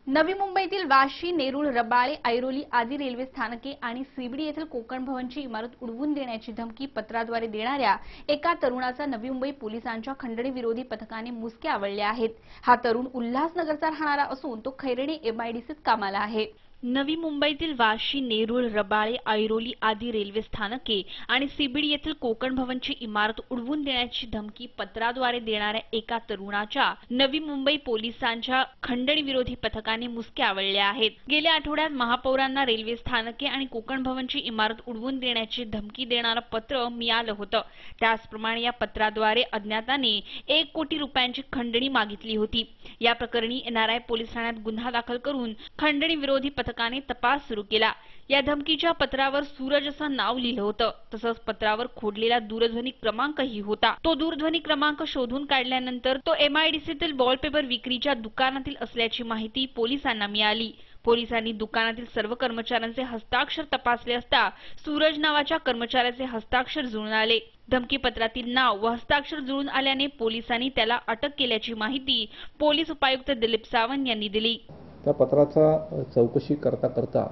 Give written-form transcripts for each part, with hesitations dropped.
नवी मुंबईतील वाशी, नेरूळ, रबाळे, ऐरोली आदी रेल्वे स्थानके आणि सीबीडी येथील कोकण भवनची इमारत उडवून देण्याची धमकी पत्राद्वारे देणाऱ्या एका तरुणाचा नवी मुंबई पोलिसांच्या खंडणी विरोधी पथकाने मुसके आवळले आहेत। हा तरुण उल्हासनगरचा राहणारा असून तो खैरेडे एमआयडीसीत कामाला आहे। नवी मुंबईतील वाशी, नेरूळ, रबाळे, ऐरोली आदी रेल्वे स्थानके आणि सीबीडी येथील कोकण भवनची इमारत उडवून देण्याची धमकी पत्राद्वारे देणाऱ्या एका तरुणाच्या नवी मुंबई पोलिसांच्या खंडणी विरोधी पथकाने मुसके आवळले आहेत। गेल्या आठवड्यात महापौरांना रेल्वे स्थानके आणि कोकण भवनची इमारत उडवून देण्याची धमकी देणारं पत्र मिळालं होतं। त्याचप्रमाणे या पत्राद्वारे अज्ञाताने 1 कोटी रुपयांची खंडणी मागितली होती। या प्रकरणी एनआरआय पोलीस ठाण्यात गुन्हा दाखल करून खंडणी विरोधी पथकाने तपास सुरू केला। या धमकीच्या पत्रावर सूरज असं नाव लिहिलं होतं। तसंच पत्रावर खोडलेला दूरध्वनी क्रमांकही होता। तो दूरध्वनी क्रमांक शोधून काढल्यानंतर तो एमआयडीसीतील वॉलपेपर विक्रीच्या दुकानातील असल्याची माहिती पोलिसांना मिळाली। पोलिसांनी दुकानातील सर्व कर्मचाऱ्यांचे हस्ताक्षर तपासले असता सूरज नावाच्या कर्मचाऱ्याचे हस्ताक्षर जुळून आले। धमकीपत्रातील नाव व हस्ताक्षर जुळून आल्याने पोलिसांनी त्याला अटक केल्याची माहिती पोलीस उपायुक्त दिलीप सावंत यांनी दिली। त्या पत्राचा चौकशी करता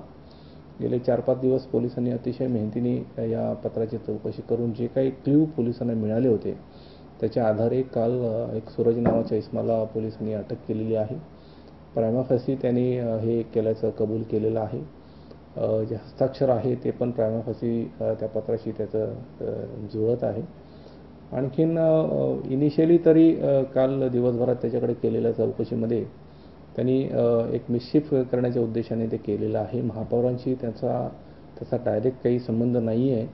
गेले 4-5 दिवस पोलिसांनी अतिशय मेहनतीने या पत्राची चौकशी करून जे काही क्ल्यू पोलिसांना मिळाले होते त्याच्या आधारे काल एक सूरज नावाच्या इसमाला पोलिसांनी अटक केलेली आहे। प्रायमा फासी त्यांनी हे केल्याचं कबूल केलेलं आहे। जे हस्ताक्षर आहे ते पण प्रायमा फासी त्या पत्राशी त्याचं जुळत आहे। आणखीन इनिशियली तरी काल दिवसभरात त्याच्याकडे केलेल्या चौकशीमध्ये त्यांनी एक मिसशिफ करण्याच्या उद्देशाने ते केलेलं आहे। महापौरांशी त्याचा डायरेक्ट काही संबंध नाही आहे,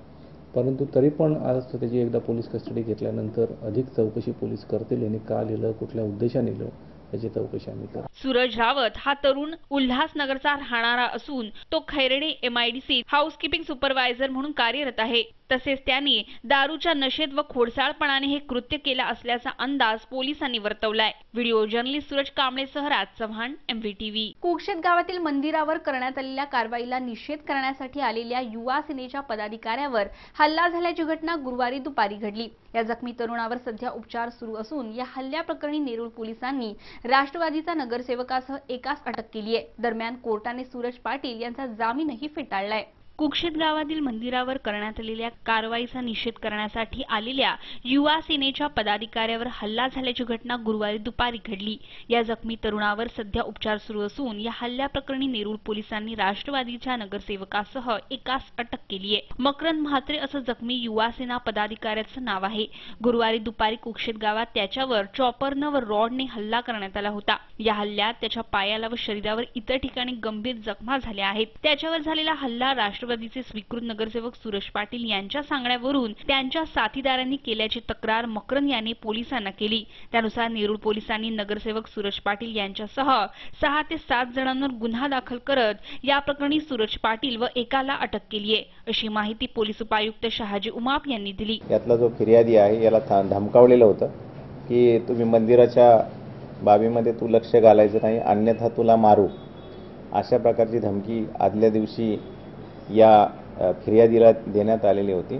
परंतु तरी पण आज त्याची एकदा पोलीस कस्टडी घेतल्यानंतर अधिक चौकशी पोलीस करतील आणि का लिहिलं, कुठल्या उद्देशाने लिहिलं याची चौकशी आम्ही करू। सूरज रावत हा तरुण उल्हासनगरचा राहणारा असून तो खैरेडे एमआयडीसी हाऊसकीपिंग सुपरवायझर म्हणून कार्यरत आहे। तसेच त्याने दारूच्या नशेत व खोडसाळपणाने हे कृत्य केला असल्याचा अंदाज पोलिसांनी वर्तवलाय। व्हिडिओ जर्नलिस्ट सूरज कांबळेसह राज चव्हाण, एमव्हीटीव्ही। कुक्षेत गावातील मंदिरावर करण्यात आलेल्या कारवाईला निषेध करण्यासाठी आलेल्या युवा सेनेच्या पदाधिकाऱ्यावर हल्ला झाल्याची घटना गुरुवारी दुपारी घडली। या जखमी तरुणावर सध्या उपचार सुरू असून या हल्ल्याप्रकरणी नेरूळ पोलिसांनी राष्ट्रवादीचा नगरसेवकासह एकास अटक केली आहे। दरम्यान कोर्टाने सूरज पाटील यांचा जामीनही फेटाळलाय। कुक्षेत गावातील मंदिरावर करण्यात आलेल्या कारवाईचा निषेध करण्यासाठी आलेल्या युवा सेनेच्या पदाधिकाऱ्यावर हल्ला झाल्याची घटना गुरुवारी दुपारी घडली। या जखमी तरुणावर सध्या उपचार सुरू असून या हल्ल्याप्रकरणी नेरूळ पोलिसांनी राष्ट्रवादीच्या नगरसेवकासह एकास अटक केली आहे। मकरंद म्हात्रे असं जखमी युवा सेना पदाधिकाऱ्याचं नाव आहे। गुरुवारी दुपारी कुक्षेत गावात त्याच्यावर चॉपरनं व रॉडने हल्ला करण्यात आला होता। या हल्ल्यात त्याच्या पायाला व शरीरावर इतर ठिकाणी गंभीर जखमा झाल्या आहेत। त्याच्यावर झालेला हल्ला राष्ट्रवादीचे स्वीकृत नगरसेवक सूरज पाटील यांच्या सांगण्यावरून त्यांच्या साथीदारांनी केल्याची तक्रार मकरंद यांनी पोलिसांना केली। त्यानुसार नेरूळ पोलिसांनी नगरसेवक सूरज पाटील यांच्यासह 6 ते 7 जणांवर गुन्हा दाखल करत या प्रकरणी सूरज पाटील व एकाला अटक केली आहे, अशी माहिती पोलीस उपायुक्त शहाजी उमाप यांनी दिली। यातला जो फिर्यादी आहे याला धमकावलेलं होतं की तुम्ही मंदिराच्या बाबीमध्ये तू लक्ष घालायचं नाही, अन्यथा तुला मारू, अशा प्रकारची धमकी आदल्या दिवशी या फिर्यादीला देण्यात आलेली होती।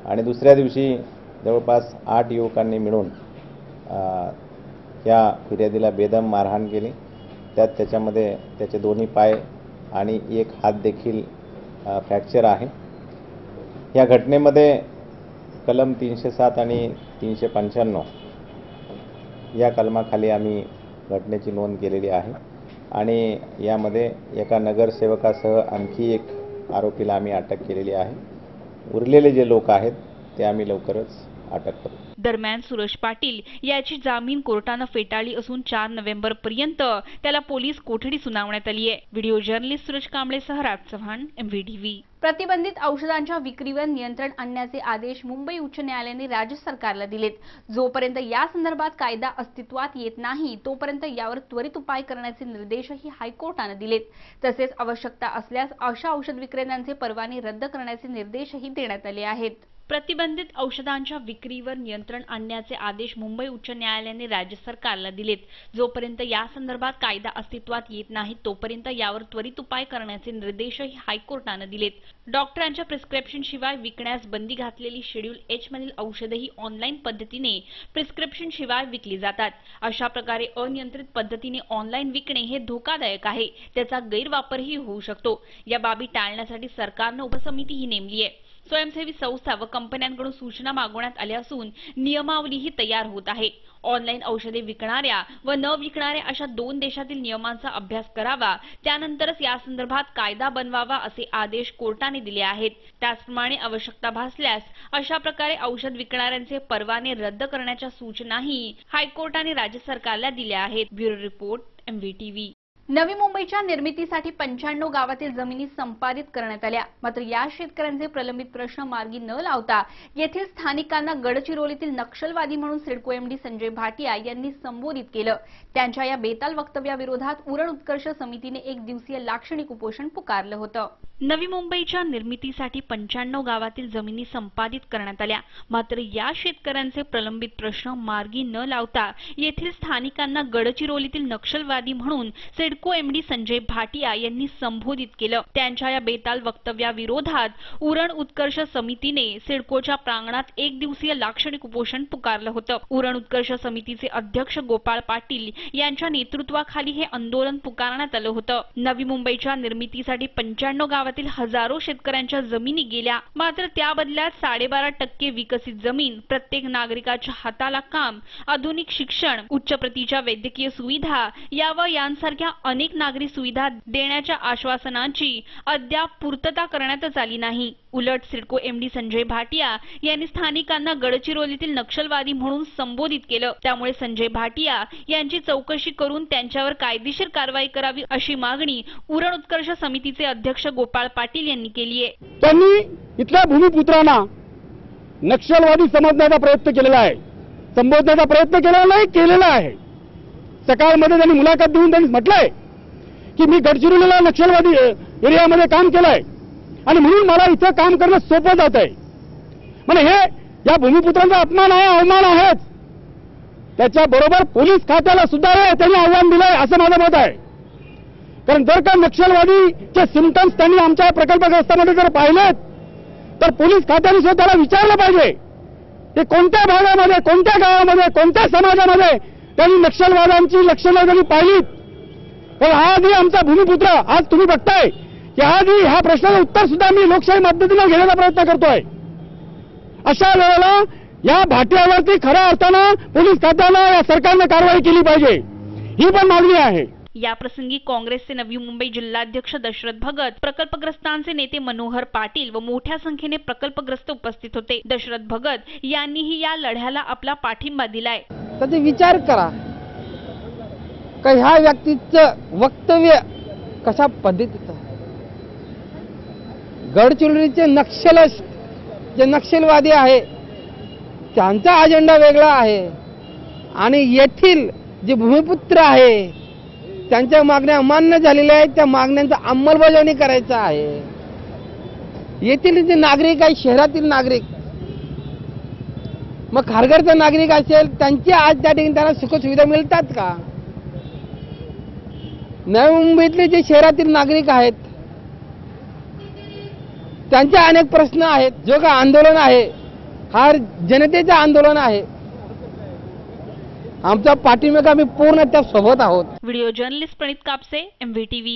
आणि दुसऱ्या दिवशी जवळपास 8 युवकांनी मिळून या फिर्यादीला बेदम मारहाण केली। त्यात त्याच्यामध्ये त्याचे दोन्ही पाय आणि एक हात देखील फ्रॅक्चर आहे। या घटनेमध्ये कलम 307 आणि 395 या कलमाखाली आम्ही घटनेची नोंद केलेली आहे आणि यामध्ये एका नगरसेवकासह आणखी एक आरोपीला आम्ही अटक केलेली आहे। उरलेले जे लोक आहेत ते आम्ही लवकरच अटक करू। दरम्यान सूरज पाटील याची जामीन कोर्टाने फेटाळली असून 4 नोव्हेंबर पर्यंत त्याला पोलीस कोठडी सुनावण्यात आली आहे। व्हिडिओ जर्नलिस्ट सूरज कांबळेसह राज चव्हाण, एमव्हीटीव्ही। प्रतिबंधित औषधांच्या विक्रीवर नियंत्रण आणण्याचे आदेश मुंबई उच्च न्यायालयाने राज्य सरकारला दिलेत। जोपर्यंत या संदर्भात कायदा अस्तित्वात येत नाही तोपर्यंत यावर त्वरित उपाय करण्याचे निर्देशही हायकोर्टाने दिलेत। तसेच आवश्यकता असल्यास अशा औषध विक्रेत्यांचे परवाने रद्द करण्याचे निर्देशही देण्यात आले आहेत। प्रतिबंधित औषधांच्या विक्रीवर नियंत्रण आणण्याचे आदेश मुंबई उच्च न्यायालयाने राज्य सरकारला दिलेत. जोपर्यंत या संदर्भात कायदा अस्तित्वात येत नाही तोपर्यंत यावर त्वरित उपाय करण्याचे निर्देशही हायकोर्टाने दिलेत. डॉक्टरांच्या प्रिस्क्रिप्शन शिवाय विकण्यास बंदी घातलेली शेड्यूल एच मधील औषधेही ऑनलाईन पद्धतीने प्रिस्क्रिप्शन शिवाय विकली जातात. अशा प्रकारे अनियंत्रित पद्धतीने ऑनलाईन विकणे हे धोकादायक आहे. त्याचा गैरवापरही होऊ शकतो. या बाबी टाळण्यासाठी सरकारने उपसमितीही नेमली आहे. स्वयंसेवी संस्था व कंपन्यांकडून सूचना मागवण्यात आल्या असून नियमावलीही तयार होत आहे. ऑनलाईन औषधे विकणाऱ्या व न विकणाऱ्या अशा 2 देशातील नियमांचा अभ्यास करावा, त्यानंतरच या संदर्भात कायदा बनवावा असे आदेश कोर्टाने दिले आहेत. त्याचप्रमाणे आवश्यकता भासल्यास अशा प्रकारे औषध विकणाऱ्यांचे परवाने रद्द करण्याच्या सूचनाही हायकोर्टाने राज्य सरकारला दिल्या आहेत. Bureau report, MVTV. नवी मुंबईच्या निर्मितीसाठी 95 गावातील जमिनी संपादित करण्यात आल्या. मात्र या शेतकऱ्यांचे प्रलंबित प्रश्न मार्गी न लावता येथील स्थानिकांना गडचिरोलीतील नक्षलवादी म्हणून सिडको MD संजय भाटिया यांनी संबोधित केलं. त्यांच्या या बेताल वक्तव्याविरोधात उरण उत्कर्ष समितीने 1 दिवसीय लाक्षणिक उपोषण पुकारलं होतं. नवी मुंबईच्या निर्मितीसाठी 95 गावातील जमिनी संपादित करण्यात आल्या. मात्र या शेतकऱ्यांचे प्रलंबित प्रश्न मार्गी न लावता येथील स्थानिकांना गडचिरोलीतील नक्षलवादी म्हणून सिडको MD संजय भाटिया यांनी संबोधित केलं. त्यांच्या या बेताल वक्तव्याविरोधात उरण उत्कर्ष समितीने सिडकोच्या प्रांगणात 1 दिवसीय लाक्षणिक उपोषण पुकारलं होतं. उरण उत्कर्ष समितीचे अध्यक्ष गोपाळ पाटील यांच्या नेतृत्वाखाली हे आंदोलन पुकारण्यात आलं होतं. नवी मुंबईच्या निर्मितीसाठी 95 गावातील हजारो शेतकऱ्यांच्या जमिनी गेल्या. मात्र त्या बदल्यात 12.5% विकसित जमीन, प्रत्येक नागरिकाच्या हाताला काम, आधुनिक शिक्षण, उच्च प्रतीच्या वैद्यकीय सुविधा यांसारख्या अनेक नागरी सुविधा देण्याच्या आश्वासनांची अद्याप पूर्तता करण्यातच आली नाही. उलट सिडको MD संजय भाटिया यांनी स्थानिकांना गडचिरोलीतील नक्षलवादी म्हणून संबोधित केलं. त्यामुळे संजय भाटिया यांची चौकशी करून त्यांच्यावर कायदेशीर कारवाई करावी अशी मागणी उरण उत्कर्ष समितीचे अध्यक्ष गोपाळ पाटील यांनी केली आहे. त्यांनी इथल्या भूमिपुत्रांना नक्षलवादी समजण्याचा प्रयत्न केलेला आहे, संबोधण्याचा प्रयत्न केलेला आहे. सकाळमध्ये त्यांनी मुलाखत देऊन त्यांनी म्हटलंय की मी गडचिरोलीला नक्षलवादी एरियामध्ये काम केलंय आणि म्हणून मला इथं काम करणं सोपं जात आहे. म्हणजे हे या भूमिपुत्रांचा अपमान आहे, अवमान आहेच. त्याच्याबरोबर पोलीस खात्याला सुद्धा त्यांनी आव्हान दिलंय असं माझं मत आहे. कारण जर का नक्षलवादीचे सिम्पटम्स त्यांनी आमच्या प्रकल्पग्रस्तांमध्ये जर पाहिलेत तर पोलीस खात्याने सुद्धा त्याला विचारलं पाहिजे ते कोणत्या भागामध्ये, कोणत्या गावामध्ये, कोणत्या समाजामध्ये त्यांनी नक्षलवादांची लक्षणं त्यांनी पाहिलीत. पण आजही आमचा भूमिपुत्र, आज तुम्ही बघताय की आजही ह्या प्रश्नाचं उत्तर सुद्धा मी लोकशाही पद्धतीने घेण्याचा प्रयत्न करतोय. अशा वेळेला या भाटियावरती खऱ्या अर्थानं पोलीस खात्यानं या सरकारनं कारवाई केली पाहिजे, ही पण मागणी आहे. या प्रसंगी काँग्रेसचे नवी मुंबई जिल्हाध्यक्ष दशरथ भगत, प्रकल्पग्रस्तांचे नेते मनोहर पाटील व मोठ्या संख्येने प्रकल्पग्रस्त उपस्थित होते. दशरथ भगत यांनीही या लढ्याला आपला पाठिंबा दिलाय. कधी विचार करा का ह्या व्यक्तीचं वक्तव्य कशा पद्धतीचं. गडचिरोलीचे जे नक्षलवादी आहे त्यांचा अजेंडा वेगळा आहे आणि येथील जे भूमिपुत्र आहे त्यांच्या मागण्या अमान्य झालेल्या आहेत, त्या मागण्यांचा अंमलबजावणी करायचा आहे. येथील जे नागरिक आहे, शहरातील नागरिक, मग खारघरचा नागरिक असेल, त्यांची आज त्या ठिकाणी त्यांना सुखसुविधा मिळतात का? नवी मुंबईतले जे शहरातील नागरिक आहेत त्यांचे अनेक प्रश्न आहेत. जो का आंदोलन आहे हा जनतेचं आंदोलन आहे. आमचा पाठिंबा आम्ही पूर्ण त्या सोबत आहोत. व्हिडिओ जर्नलिस्ट प्रणित कापसे, MVTV.